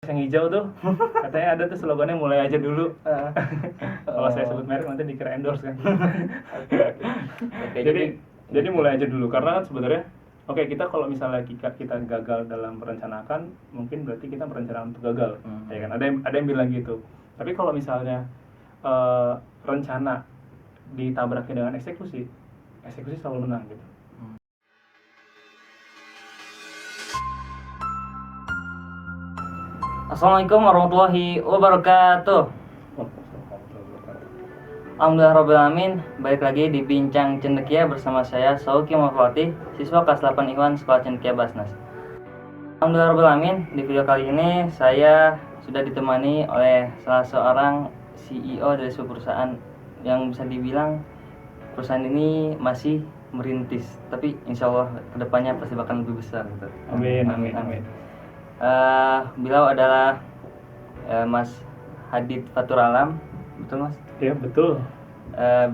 yang hijau tuh katanya ada tuh slogannya mulai aja dulu. Kalau saya sebut merek nanti dikira endorse kan. Oke, jadi mulai aja dulu karena kan sebenarnya kita kalau misalnya kita gagal dalam merencanakan mungkin berarti kita merencanakan untuk gagal. Ya kan ada yang bilang gitu. Tapi kalau misalnya rencana ditabrakin dengan eksekusi selalu menang gitu. Assalamualaikum warahmatullahi wabarakatuh. Alhamdulillahirrahmanirrahim. Balik lagi di Bincang Cendekia bersama saya Sauki Mafwati, siswa kelas 8 Iwan Sekolah Cendekia Basnas. Alhamdulillahirrahmanirrahim. Di video kali ini saya sudah ditemani oleh salah seorang CEO dari sebuah perusahaan yang bisa dibilang perusahaan ini masih merintis, tapi insya Allah kedepannya pasti bakal lebih besar gitu. Amin. Beliau adalah Mas Hadid Fatur Alam, betul Mas? Iya betul.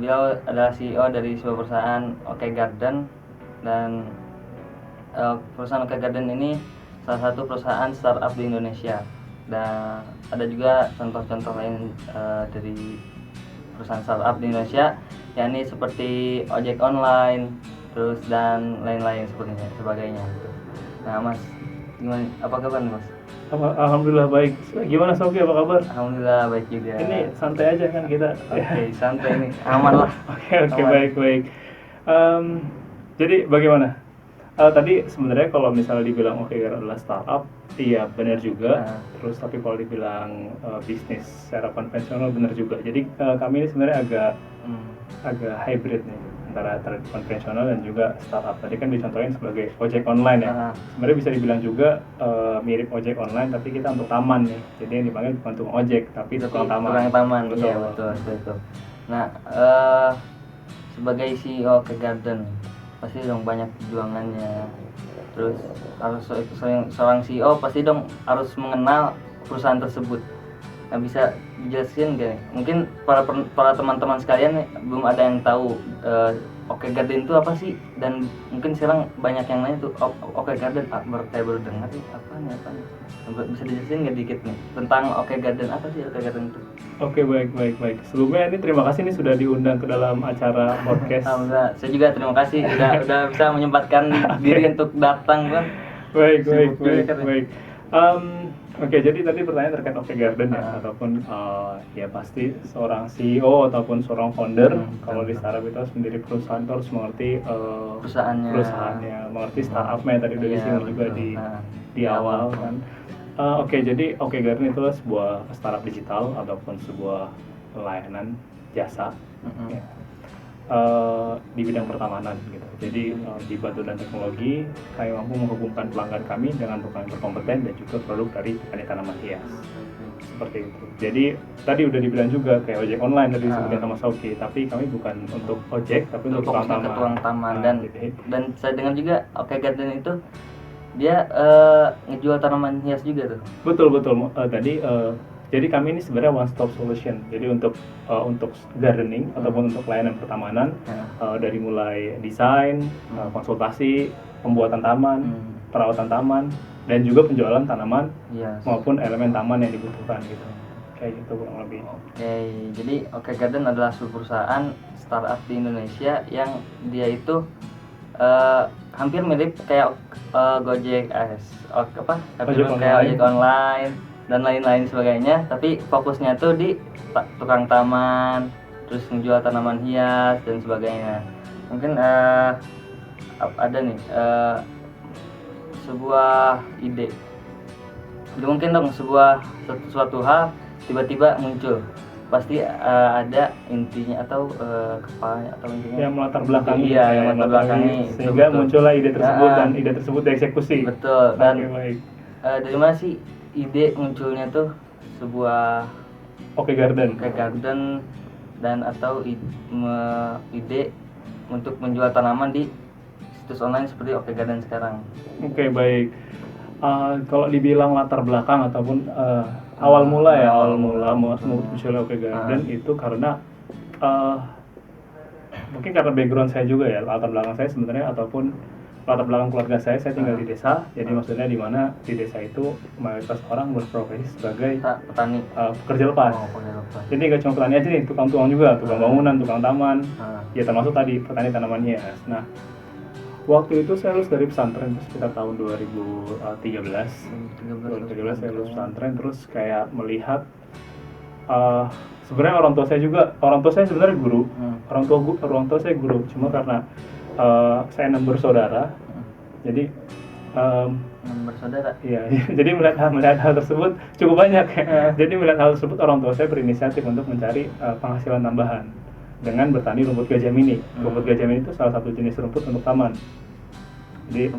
Beliau adalah CEO dari sebuah perusahaan OK Garden, dan perusahaan OK Garden ini salah satu perusahaan startup di Indonesia, dan ada juga contoh-contoh lain dari perusahaan startup di Indonesia, yakni seperti ojek online, terus dan lain-lain sebagainya. Nah Mas, gimana, apa kabar Mas? Alhamdulillah baik. Gimana Soki, apa kabar? Alhamdulillah baik juga. Ini santai aja kan kita. Oke, santai nih, aman lah. Oke, baik. Jadi bagaimana? Tadi sebenarnya kalau misalnya dibilang adalah startup, iya benar juga. Terus tapi kalau dibilang bisnis secara konvensional benar juga. Jadi kami ini sebenarnya agak hybrid nih antara konvensional dan juga startup. Tadi kan dicontohin sebagai ojek online ya. Sebenarnya bisa dibilang juga mirip ojek online, tapi kita untuk taman nih. Jadi yang dipanggil bukan tukang ojek, tapi tukang taman. Tukang taman, betul. Iya betul. Nah, sebagai CEO ke Garden pasti dong banyak perjuangannya. Terus harus seorang CEO pasti dong harus mengenal perusahaan tersebut. Nah, bisa dijelasin gak? Mungkin para teman-teman sekalian nih, belum ada yang tahu OK Garden itu apa sih, dan mungkin sekarang banyak yang nanya tuh OK Garden, baru dengar nih apa nih. Bisa dijelasin nggak dikit nih tentang OK Garden, apa sih OK Garden itu? Oke, baik. Sebelumnya ini terima kasih nih sudah diundang ke dalam acara podcast. Alhamdulillah, saya juga terima kasih udah bisa menyempatkan diri untuk datang kan. Baik. Oke, jadi tadi pertanyaan terkait OK Garden ya, ataupun ya pasti seorang CEO ataupun seorang founder kalau di startup itu harus mendiri perusahaan, itu harus mengerti perusahaannya, mengerti startupnya tadi udah disinggung juga di awal kan. Jadi OK Garden itu sebuah startup digital ataupun sebuah layanan jasa ya, di bidang pertamanan gitu. Jadi di batu dan teknologi kami mampu menghubungkan pelanggan kami dengan tukang berkompeten dan juga produk dari petani tanaman hias. Seperti itu. Jadi tadi udah dibilang juga kayak ojek online tadi disebutkan sama Sauki, tapi kami bukan untuk ojek tapi untuk tukang taman. Dan saya dengar juga OK Garden itu dia ngejual tanaman hias juga tuh. Betul. Jadi kami ini sebenarnya one stop solution. Jadi untuk gardening ataupun untuk layanan pertamanan, dari mulai desain, konsultasi, pembuatan taman, perawatan taman, dan juga penjualan tanaman maupun elemen taman yang dibutuhkan gitu. Kayak gitu kurang lebih. Oke, jadi OK Garden adalah sebuah perusahaan startup di Indonesia yang dia itu hampir mirip kayak Gojek, ojek online dan lain-lain sebagainya, tapi fokusnya tuh di tukang taman, terus menjual tanaman hias dan sebagainya. Mungkin ada nih sebuah ide, mungkin dong suatu hal tiba-tiba muncul, pasti ada intinya atau kepalanya atau intinya yang melatar belakangi. Yang melatar belakangi sehingga muncullah ide tersebut dan ide tersebut dieksekusi. Betul. Dan dari mana sih ide munculnya tuh sebuah OK Garden dan atau ide untuk menjual tanaman di situs online seperti OK Garden sekarang? Oke, baik. Kalau dibilang latar belakang ataupun awal mula munculnya OK Garden itu karena mungkin karena background saya juga ya, latar belakang saya sebenarnya ataupun latar belakang keluarga saya tinggal di desa, jadi maksudnya di mana di desa itu mayoritas orang berprofesi sebagai petani, pekerja lepas. Jadi nggak cuma petani aja nih, tukang juga, tukang bangunan, tukang taman, ya termasuk tadi petani tanaman hias. Nah, waktu itu saya lulus dari pesantren itu sekitar tahun 2013 saya lulus pesantren, terus kayak melihat sebenarnya orang tua saya sebenarnya guru, orang tua saya guru, cuma karena saya 6 bersaudara, jadi 6 bersaudara. Iya, jadi melihat hal tersebut cukup banyak. Jadi melihat hal tersebut orang tua saya berinisiatif untuk mencari penghasilan tambahan dengan bertani rumput gajah mini. Rumput gajah mini itu salah satu jenis rumput untuk taman. Di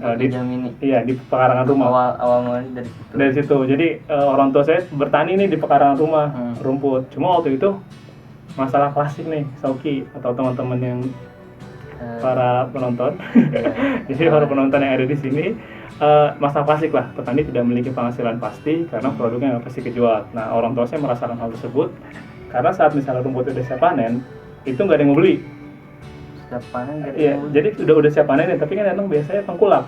pekarangan rumah. Awal mulanya dari situ. Jadi orang tua saya bertani nih di pekarangan rumah rumput. Cuma waktu itu masalah klasik nih, Sauki atau teman-teman yang para penonton. Jadi para penonton yang ada di sini, masalah klasik lah, petani tidak memiliki penghasilan pasti karena produknya nggak pasti kejual. Nah, orang tua saya merasakan hal tersebut karena saat misalnya rumput udah siap panen, itu nggak ada yang mau beli. Siap panen jadi udah siap panen, tapi kan datang biasanya tengkulak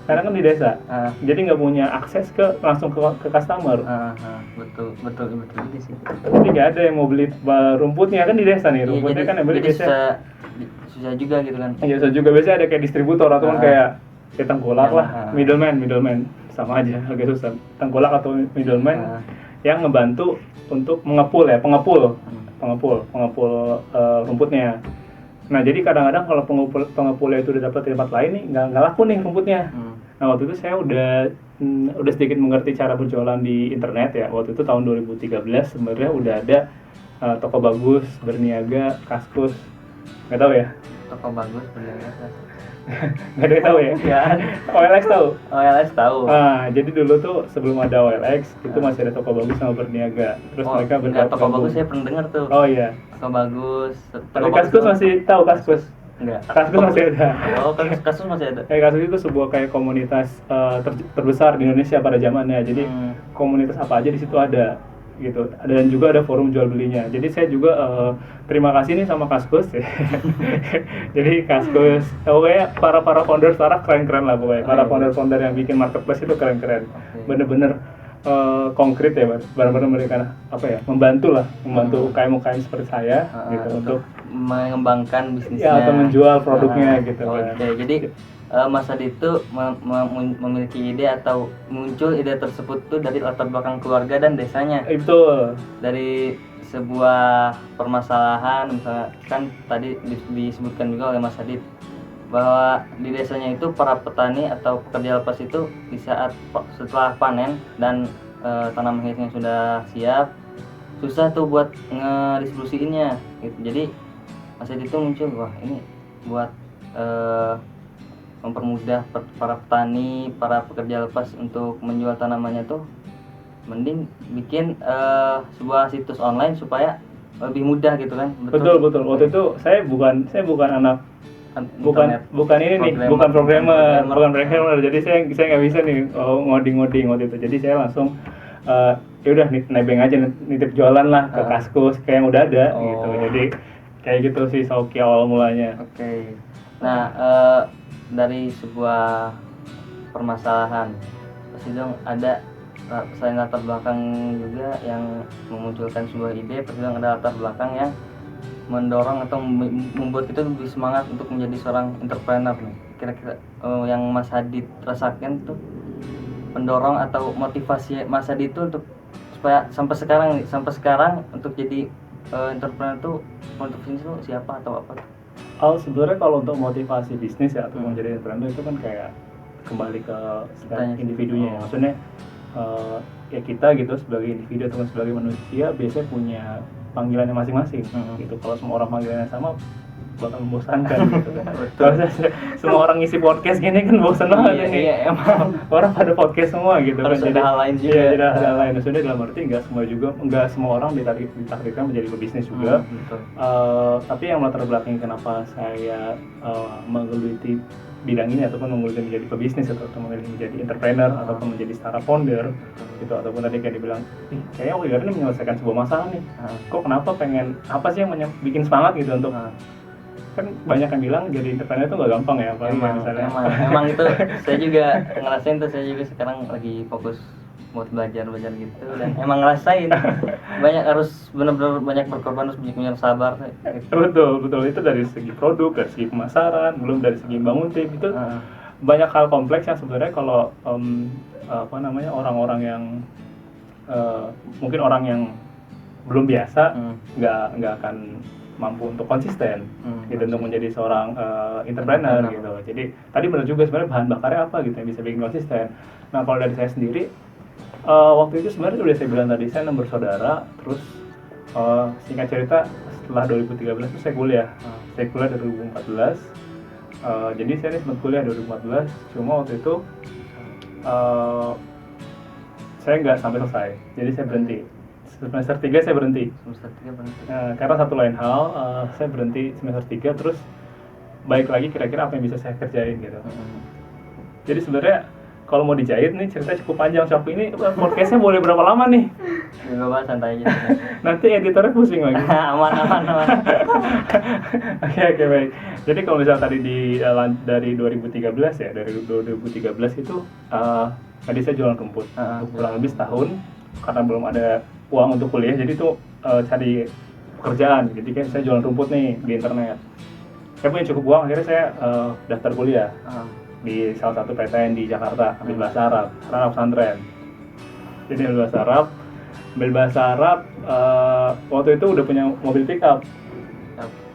karena kan di desa, jadi nggak punya akses langsung ke customer. Betul sih. Jadi nggak ada yang mau beli rumputnya, kan di desa nih, rumputnya kan yang beli biasanya susah juga gitu kan. Iya, susah juga, biasanya ada kayak distributor atau kayak tengkulak lah, middleman sama aja, agak susah. Tengkulak atau middleman yang ngebantu untuk pengepul rumputnya. Nah, jadi kadang-kadang kalau pengepulnya itu udah dapat di tempat lain nih, nggak laku nih rumputnya. Nah, waktu itu saya udah sedikit mengerti cara berjualan di internet ya. Waktu itu tahun 2013 sebenarnya udah ada Toko Bagus, Berniaga, Kaskus. Nggak tahu ya? Toko Bagus, Berniaga, Kaskus. Nggak ada yang tahu ya? OLX tahu? OLX tahu. Jadi dulu tuh sebelum ada OLX itu masih ada Toko Bagus sama Berniaga. Terus mereka bergabung. Toko Bagus saya pernah dengar tuh. Oh iya. Toko Bagus. Tapi Kaskus masih tahu Kaskus? Enggak. Kaskus masih ada. Oh, Kaskus masih ada. Kaskus itu sebuah kayak komunitas terbesar di Indonesia pada zamannya. Jadi komunitas apa aja di situ ada. Gitu, dan juga ada forum jual belinya. Jadi saya juga terima kasih nih sama Kaskus. Jadi Kaskus, pokoknya para founder startup keren-keren lah pokoknya. Para founder yang bikin marketplace itu keren-keren. Bener-bener konkret ya, benar-benar mereka membantu UKM seperti saya gitu untuk mengembangkan bisnisnya. Atau menjual produknya gitu. Jadi Mas Adi itu memiliki ide atau muncul ide tersebut tuh dari latar belakang keluarga dan desanya. Betul. Dari sebuah permasalahan, misalnya kan tadi disebutkan juga oleh Mas Adi bahwa di desanya itu para petani atau pekerja lepas itu di saat setelah panen dan tanaman hiasnya sudah siap, susah tuh buat ngedistribusiinnya gitu. Jadi Mas Adi itu muncul, wah ini buat mempermudah para petani, para pekerja lepas untuk menjual tanamannya tuh mending bikin sebuah situs online supaya lebih mudah gitu kan. Betul. Waktu itu saya bukan anak bukan programmer. Jadi saya nggak bisa nih ngoding waktu itu. Jadi saya langsung ya udah nebeng aja, nitip jualan lah ke Kaskus kayak yang udah ada gitu. Jadi kayak gitu sih Sauki awal mulanya. Oke. Nah, dari sebuah permasalahan pasti dong ada selain latar belakang juga yang memunculkan sebuah ide, pasti dong ada latar belakang yang mendorong atau membuat kita lebih semangat untuk menjadi seorang entrepreneur nih. Kira-kira yang Mas Hadi rasakan tuh pendorong atau motivasi Mas Hadi itu untuk supaya sampai sekarang untuk jadi entrepreneur tuh motivasinya tuh siapa atau apa tuh? Sebenarnya kalau untuk motivasi bisnis ya atau menjadi entrepreneur itu kan kayak kembali ke individunya. Maksudnya ya kita gitu sebagai individu atau sebagai manusia biasanya punya panggilannya masing-masing gitu. Kalau semua orang panggilannya sama bakal membosankan gitu kan. Kalau semua orang ngisi podcast gini kan bosan banget ini. Iya, emang orang pada podcast semua gitu harus kan. Ada hal lain juga. Iya, ada hal lain. Maksudnya dalam arti nggak semua orang ditakdirkan menjadi pebisnis juga. Tapi yang latar belakangnya kenapa saya menggeluti bidang ini ataupun menggeluti menjadi pebisnis atau menjadi entrepreneur ataupun menjadi startup founder gitu, ataupun tadi kayak dibilang, kayaknya Oke Garden menyelesaikan sebuah masalah nih. Kok kenapa pengen apa sih yang bikin semangat gitu untuk kan banyak yang bilang jadi entrepreneur itu nggak gampang ya, apalagi misalnya. Emang itu saya juga ngerasain tuh, saya juga sekarang lagi fokus buat belajar gitu dan emang ngerasain banyak harus benar-benar banyak berkorban, harus banyak sabar gitu. Betul itu dari segi produk, dari segi pemasaran, belum dari segi bangun tim itu banyak hal kompleks yang sebenarnya kalau orang-orang yang mungkin orang yang belum biasa nggak akan mampu untuk konsisten gitu untuk menjadi seorang entrepreneur gitu. Jadi tadi benar juga sebenarnya bahan bakarnya apa gitu yang bisa bikin konsisten. Nah kalau dari saya sendiri waktu itu sebenarnya udah saya bilang tadi, saya 6 bersaudara. Terus singkat cerita setelah 2013 itu saya kuliah. Saya kuliah dari 2014. Jadi saya sempat kuliah 2014. Cuma waktu itu saya nggak sampai selesai. Jadi saya berhenti. Semester 3 saya berhenti. Karena satu lain hal, saya berhenti semester 3 terus baik lagi kira-kira apa yang bisa saya kerjain gitu. Jadi sebenarnya kalau mau dijahit nih cerita cukup panjang. Shopee ini podcastnya boleh berapa lama nih? Gak santai aja. Nanti editornya pusing lagi. aman. Oke, baik. Jadi kalau misal tadi dari 2013 ya, dari 2013 itu tadi saya jualan rumput kurang lebih setahun karena belum ada uang untuk kuliah. Jadi tuh cari pekerjaan. Jadi kayak saya jualan rumput nih di internet. Saya punya cukup uang, akhirnya saya daftar kuliah di salah satu PTN di Jakarta, ambil bahasa Arab, karena anak pesantren. Jadi ambil bahasa Arab, waktu itu udah punya mobil pickup.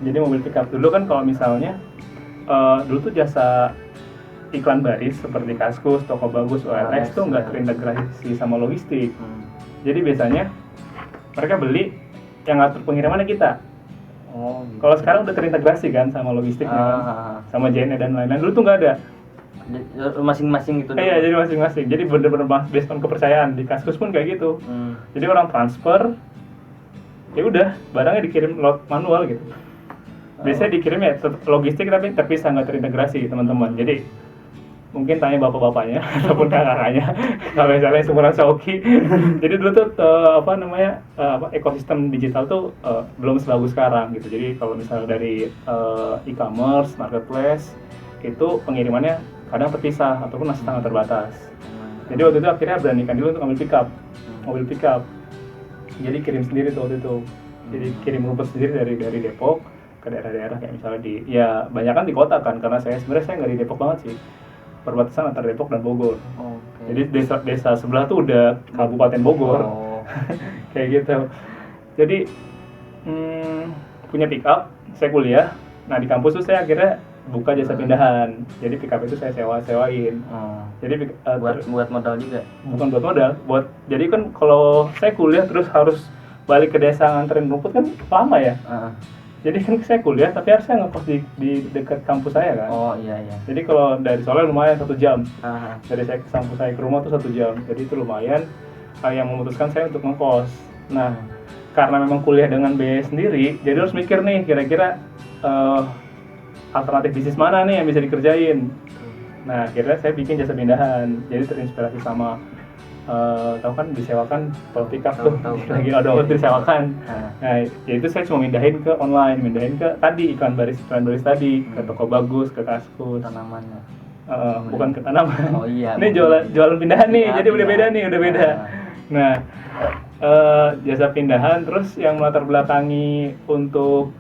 Jadi mobil pickup dulu kan kalau misalnya dulu tuh jasa iklan baris seperti Kaskus, Toko Bagus, OLX tuh nggak terintegrasi sama logistik. Jadi biasanya mereka beli yang ngatur pengirimannya kita. Gitu. Kalau sekarang udah terintegrasi kan sama logistiknya, sama JNE dan lain-lain. Dulu tuh nggak ada. Masing-masing gitu. Iya, jadi masing-masing. Jadi bener-bener based on kepercayaan. Di Kaskus pun kayak gitu. Jadi orang transfer, ya udah barangnya dikirim lewat manual gitu. Biasanya dikirim ya logistik tapi terpisah, nggak terintegrasi teman-teman. Jadi mungkin tanya bapak-bapaknya ataupun kakaknya kalau misalnya seumuran Shopee. Jadi dulu tuh ekosistem digital tuh belum sebagus sekarang gitu. Jadi kalau misalnya dari e-commerce, marketplace itu pengirimannya kadang terpisah ataupun masih sangat terbatas. Jadi waktu itu akhirnya beranikan dulu untuk ambil mobil pickup. Jadi kirim sendiri tuh waktu itu. Jadi kirim rumput sendiri dari Depok ke daerah-daerah kayak misalnya banyak kan di kota kan, karena saya sebenarnya nggak di Depok banget sih, perbatasan antara Depok dan Bogor. Jadi desa sebelah tuh udah Kabupaten Bogor. Kayak gitu. Jadi punya pickup, saya kuliah. Nah di kampus tuh saya akhirnya buka jasa pindahan. Jadi pickup itu saya sewain. Jadi buat modal juga. Bukan buat modal, jadi kan kalau saya kuliah terus harus balik ke desa nganterin rumput kan lama ya. Jadi kan saya kuliah tapi harusnya ngekos di dekat kampus saya kan. Iya. Jadi kalau dari Soleh lumayan 1 jam. Dari saya ke kampus saya ke rumah tuh 1 jam. Jadi itu lumayan yang memutuskan saya untuk ngekos. Nah, karena memang kuliah dengan biaya sendiri, jadi harus mikir nih kira-kira alternatif bisnis mana nih yang bisa dikerjain. Nah akhirnya saya bikin jasa pindahan. Jadi terinspirasi sama tahu kan disewakan kalau pickup tuh lagi ada disewakan. Nah itu saya cuma mindahin ke online, mindahin ke tadi iklan baris tadi ke Toko Bagus, ke Kaskus. Tanamannya bukan ke tanaman. Ini jualan pindahan nih, jadi udah beda. Nah jasa pindahan terus yang melatar belakangi untuk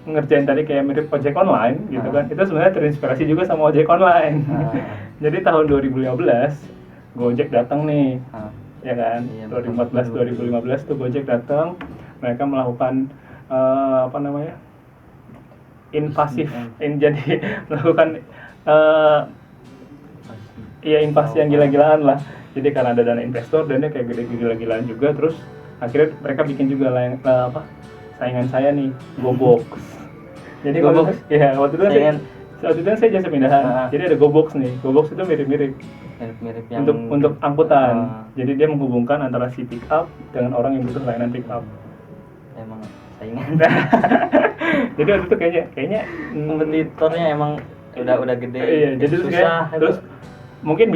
ngerjain tadi kayak mirip ojek online gitu kan, itu sebenarnya terinspirasi juga sama ojek online. Jadi tahun 2015 Gojek datang nih, ya kan? 2014-2015 tuh Gojek datang, mereka melakukan invasif, jadi melakukan invasi yang gila-gilaan lah. Jadi karena ada dana investor dan dia kayak gila-gilaan juga, terus akhirnya mereka bikin juga saingan saya nih, GoBox. Jadi waktu itu saya jasa pindahan. Jadi ada GoBox nih. GoBox itu mirip yang untuk angkutan. Jadi dia menghubungkan antara si pickup dengan orang yang butuh layanan pickup. Emang saingan. Jadi waktu itu kayaknya kompetitornya emang udah gede. Iya, jadi terus mungkin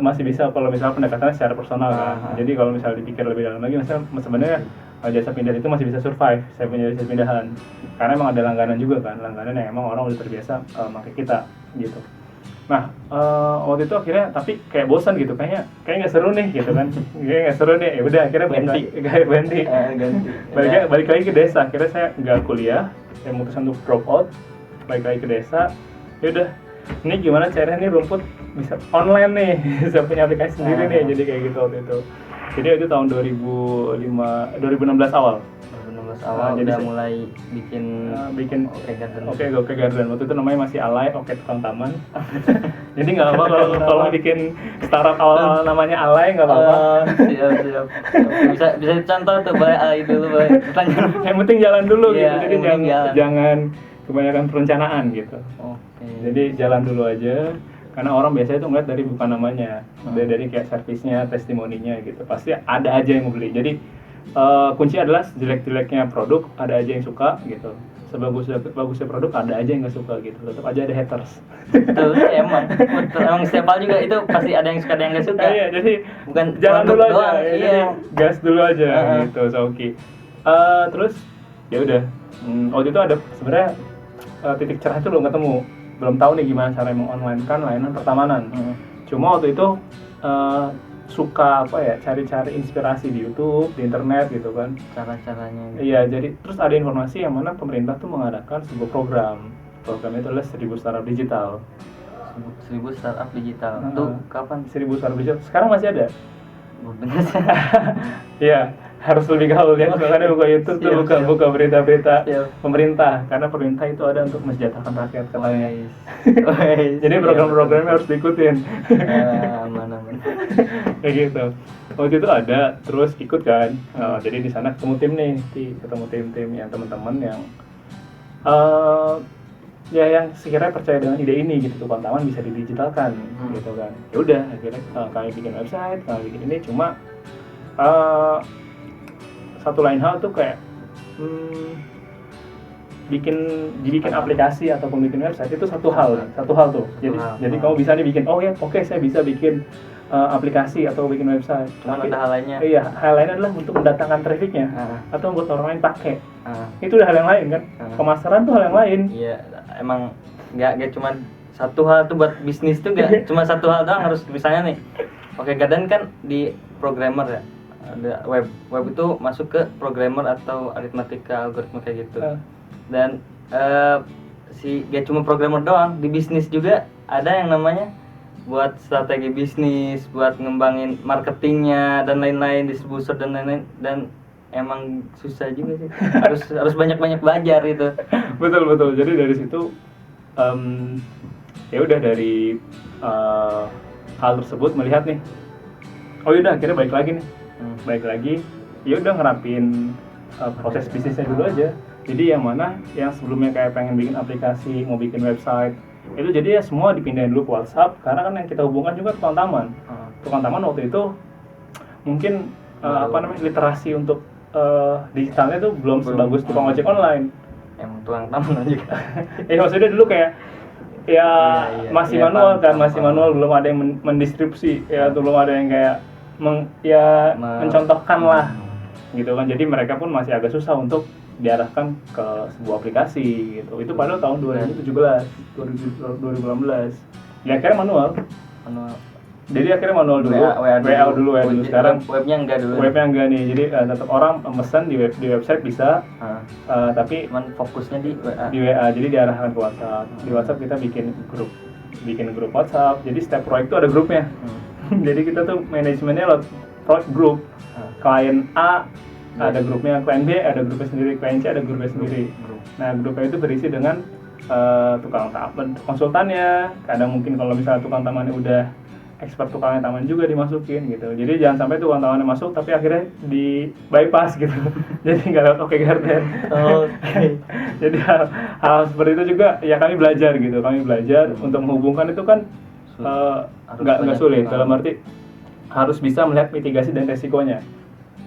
masih bisa kalau misalnya pendekatannya secara personal kan. Jadi kalau misalnya dipikir lebih dalam lagi, misalnya sebenarnya jasa pindahan itu masih bisa survive, saya punya jasa pindahan. Karena emang ada langganan juga kan, langganan yang emang orang udah terbiasa pakai kita gitu. Nah, waktu itu akhirnya tapi kayak bosan gitu, kayak nggak seru nih gitu kan. Kayak nggak seru nih. Ya udah akhirnya ganti. Balik lagi ke desa. Akhirnya saya nggak kuliah, saya memutuskan untuk drop out, balik lagi ke desa. Ya udah, ini gimana caranya nih rumput bisa online nih, bisa punya aplikasi sendiri nih. Jadi kayak gitu waktu itu. Jadi itu tahun 2016 awal. 2016 awal jadi udah mulai bikin Oke Garden. Waktu itu namanya masih Alay, Oke Tukang Taman. Jadi nggak apa-apa kalau bikin startup awal namanya Alay nggak apa-apa. Siap. Bisa dicontoh tuh, Bay. Alay dulu, Bay. Yang penting jalan dulu gitu. Jadi jangan kebanyakan perencanaan gitu. Oke. Jadi jalan dulu aja. Karena orang biasanya tuh ngeliat dari bukan namanya, dari kayak servisnya, testimoninya gitu. Pasti ada aja yang mau beli. Jadi kunci adalah jelek-jeleknya produk ada aja yang suka gitu. Sebagusnya produk ada aja yang nggak suka gitu. Tetap aja ada haters. Betul, emang setiap hal juga itu pasti ada yang suka ada yang nggak suka. Iya, jadi bukan jalan dulu aja. Doang, Jadi gas dulu aja gitu. So oke. Terus ya udah. Waktu itu ada sebenarnya titik cerah itu belum ketemu. Belum tahu nih gimana cara mengonline kan layanan pertamanan. Cuma waktu itu suka cari-cari inspirasi di YouTube, di internet gitu kan. Cara-caranya. Iya, jadi terus ada informasi yang mana pemerintah tuh mengadakan sebuah program. Programnya itu adalah 1000 startup digital. 1000 startup digital. Itu kapan? 1000 startup digital. Sekarang masih ada. Benar. Iya, harus lebih gaul ya. Makanya buka YouTube tuh buka berita-berita pemerintah, karena pemerintah itu ada untuk mensejahterakan rakyat katanya. Jadi program-programnya harus diikutin. Aman. Kayak gitu. Waktu itu ada, terus ikut kan. Jadi di sana ketemu tim yang teman-teman yang yang sekiranya percaya dengan ide ini gitu, Tukang Taman bisa didigitalkan gitu kan. Ya udah akhirnya kami bikin website, kami bikin ini. Cuma satu lain hal tuh kayak dibikin aplikasi ataupun bikin website itu satu hal tuh. Jadi kamu bisa nih bikin, saya bisa bikin aplikasi atau bikin website. Cuma ada hal lainnya. Iya, hal lainnya adalah untuk mendatangkan trafficnya atau membuat orang lain pakai. Itu udah hal yang lain kan. Pemasaran tuh hal yang lain. Iya, emang nggak cuma satu hal tuh buat bisnis tuh nggak cuma satu hal doang. Harus misalnya nih, Oke Garden kan di programmer ya. Ada web itu masuk ke programmer atau aritmatika algoritma kayak gitu. Dan gak cuma programmer doang, di bisnis juga ada yang namanya buat strategi bisnis, buat ngembangin marketingnya dan lain-lain, distributor dan lain-lain. Dan emang susah juga sih. harus banyak-banyak belajar itu. Betul. Jadi dari situ ya udah dari hal tersebut melihat nih, akhirnya balik lagi ya udah ngerapin proses bisnisnya dulu aja. Jadi yang mana yang sebelumnya kayak pengen bikin aplikasi, mau bikin website, itu jadi ya semua dipindahin dulu ke WhatsApp, karena kan yang kita hubungkan juga Tukang Taman. Tukang Taman waktu itu mungkin literasi untuk digitalnya tuh belum sebagus tukang ojek online. Emang Tukang Taman juga. Maksudnya dulu kayak masih manual kan, manual, belum ada yang mendistribusi ya, belum ada yang kayak mencontohkan lah gitu kan. Jadi mereka pun masih agak susah untuk diarahkan ke sebuah aplikasi gitu. Itu pada tahun 2018. Ya akhirnya manual. Jadi akhirnya manual dulu, WA dulu. Sekarang webnya enggak nih. Jadi tetap orang pesan di website bisa, tapi cuman fokusnya di WA. Jadi diarahkan ke WhatsApp. Di WhatsApp kita bikin grup WhatsApp. Jadi setiap proyek itu ada grupnya. Jadi kita tuh manajemennya lewat proyek grup. Klien A ada grupnya, klien B ada grupnya sendiri, klien C ada grupnya sendiri. Nah, grupnya itu berisi dengan tukang taman, konsultannya. Kadang mungkin kalau misalnya tukang tamannya udah expert tukang taman juga dimasukin gitu. Jadi jangan sampai tukang tamannya masuk tapi akhirnya di bypass gitu. Jadi nggak lewat Oke Garden. Jadi hal seperti itu juga ya kami belajar gitu. Kami belajar untuk menghubungkan itu kan nggak sulit. Dalam arti harus bisa melihat mitigasi dan resikonya.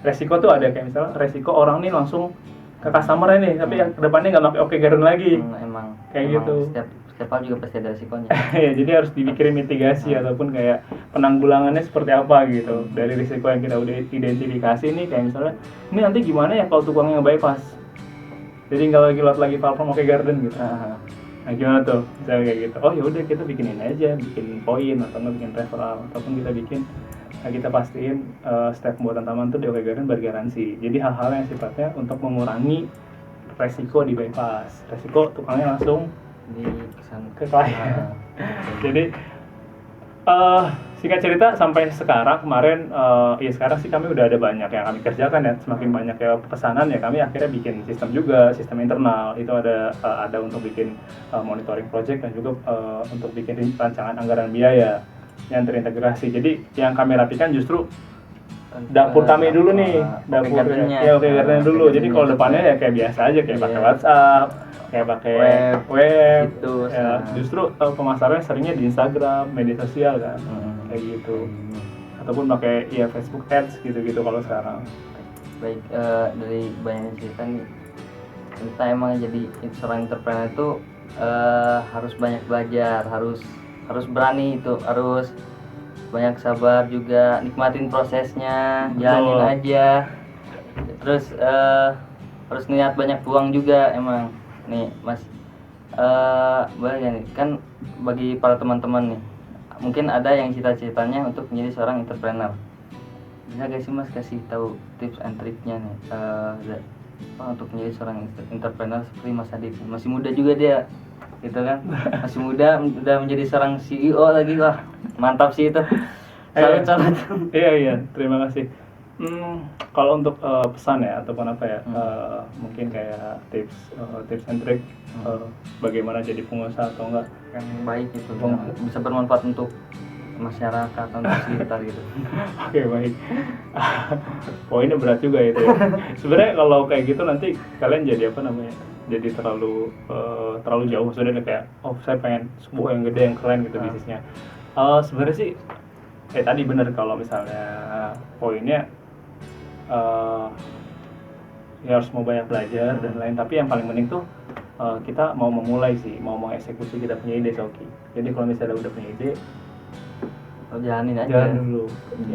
Resiko tuh ada kayak misalnya resiko orang nih langsung ke customer nih, tapi yang kedepannya nggak pakai Oke Garden lagi. Emang gitu. setiap hal juga pasti ada resikonya. Ya, jadi harus dipikirin mitigasi ataupun kayak penanggulangannya seperti apa gitu. Dari risiko yang kita udah identifikasi nih, kayak misalnya ini nanti gimana ya kalau tukangnya bypass, jadi nggak lagi lot lagi platform Oke Garden gitu. Nah gimana tuh misalnya kayak gitu, oh ya udah kita bikinin aja, bikin poin atau nggak bikin referral, ataupun kita bikin kita pastiin step pembuatan taman tuh di Oke Garden bergaransi. Jadi hal-hal yang sifatnya untuk mengurangi resiko di bypass, resiko tukangnya langsung di kesan ke klien. Jadi singkat cerita sampai sekarang kemarin ya sekarang sih kami udah ada banyak yang kami kerjakan ya, semakin banyak ya pesanan ya, kami akhirnya bikin sistem juga, sistem internal itu ada untuk bikin monitoring project dan juga untuk bikin rancangan anggaran biaya yang terintegrasi. Jadi yang kami rapikan justru dapur kami dulu nih, dapurnya ya Oke Garden dulu. Jadi kalau depannya ya kayak biasa aja, kayak pakai WhatsApp, kayak pakai web gitu, ya. Justru pemasarannya seringnya di Instagram, media sosial kan, kayak gitu, ataupun pakai ya Facebook Ads gitu-gitu kalau sekarang. Baik, dari banyak cerita nih, kita emang jadi seorang entrepreneur itu harus banyak belajar, harus berani, itu harus banyak sabar juga, nikmatin prosesnya, jalanin aja. Terus harus niat banyak uang juga emang nih Mas. Boleh nih kan, bagi para teman-teman nih mungkin ada yang cita-citanya untuk menjadi seorang entrepreneur, bisa gak sih Mas kasih tahu tips and triknya nih untuk menjadi seorang entrepreneur seperti Mas Adit? Masih muda juga dia gitu kan, masih muda udah menjadi seorang CEO lagi, wah mantap sih itu. Salut. Iya, terima kasih. Kalau untuk pesan ya ataupun apa ya, mungkin kayak tips and trick bagaimana jadi pengusaha atau enggak yang baik itu, bisa bermanfaat untuk masyarakat atau untuk sekitar gitu. Oke, baik. Poinnya berat juga itu ya. Sebenarnya kalau kayak gitu nanti kalian jadi apa namanya, jadi terlalu jauh. Maksudnya kayak saya pengen sebuah yang gede, yang keren gitu bisnisnya. Sebenarnya sih tadi bener, kalau misalnya poinnya ya harus mau banyak belajar dan lain, tapi yang paling penting tuh kita mau memulai sih, mau mengeksekusi kita punya ide Soki. Jadi kalau misalnya udah punya ide, jalanin aja, jalan dulu,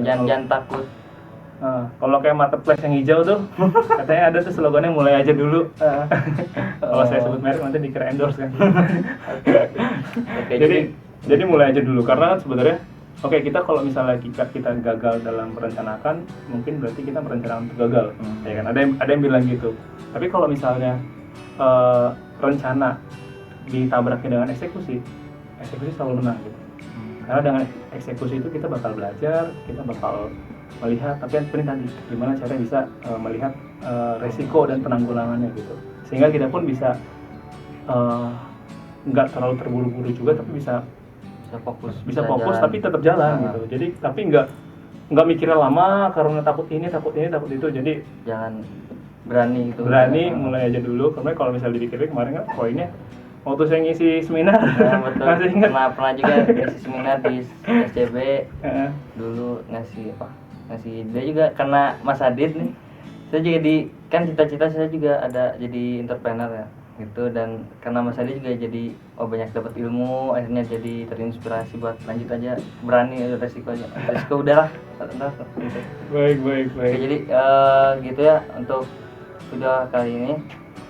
jangan takut. Kalau kayak marketplace yang hijau tuh katanya ada tuh slogannya mulai aja dulu. Kalau saya sebut merek nanti dikira endorse kan. Jadi mulai aja dulu, karena kan sebenarnya kita kalau misalnya kita gagal dalam merencanakan, mungkin berarti kita merencanakan untuk gagal. Ya kan, ada yang bilang gitu. Tapi kalau misalnya rencana ditabrakin dengan eksekusi selalu menang gitu. Karena dengan eksekusi itu kita bakal belajar, kita bakal melihat, tapi yang penting tadi gimana cara bisa melihat resiko dan penanggulangannya gitu, sehingga kita pun bisa nggak terlalu terburu-buru juga, tapi bisa fokus tapi tetap jalan gitu. Jadi tapi nggak mikirnya lama karena takut ini takut itu. Jadi jangan berani mulai aja dulu. Karena kalau misalnya dipikir kemarin kan poinnya waktu saya ngisi seminar, betul. Pernah juga ngisi seminar di SCB dulu, ngasih ide juga karena Mas Adit nih. Saya juga kan cita-cita saya juga ada jadi entrepreneur ya gitu, dan karena Mas Adit juga jadi banyak dapat ilmu, akhirnya jadi terinspirasi buat lanjut aja, berani resiko udahlah gitu. Baik. Oke, jadi gitu ya untuk video kali ini.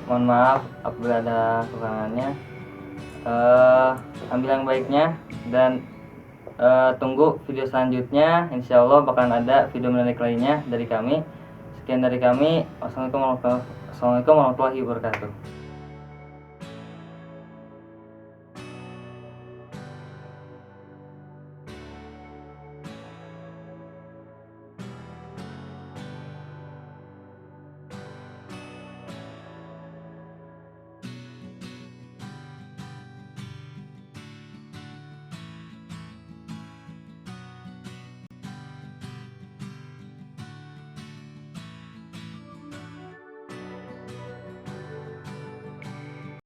Mohon maaf apabila ada kekurangannya. Ambil yang baiknya dan tunggu video selanjutnya. Insya Allah bakalan ada video menarik lainnya dari kami. Sekian dari kami. Wassalamualaikum warahmatullahi wabarakatuh.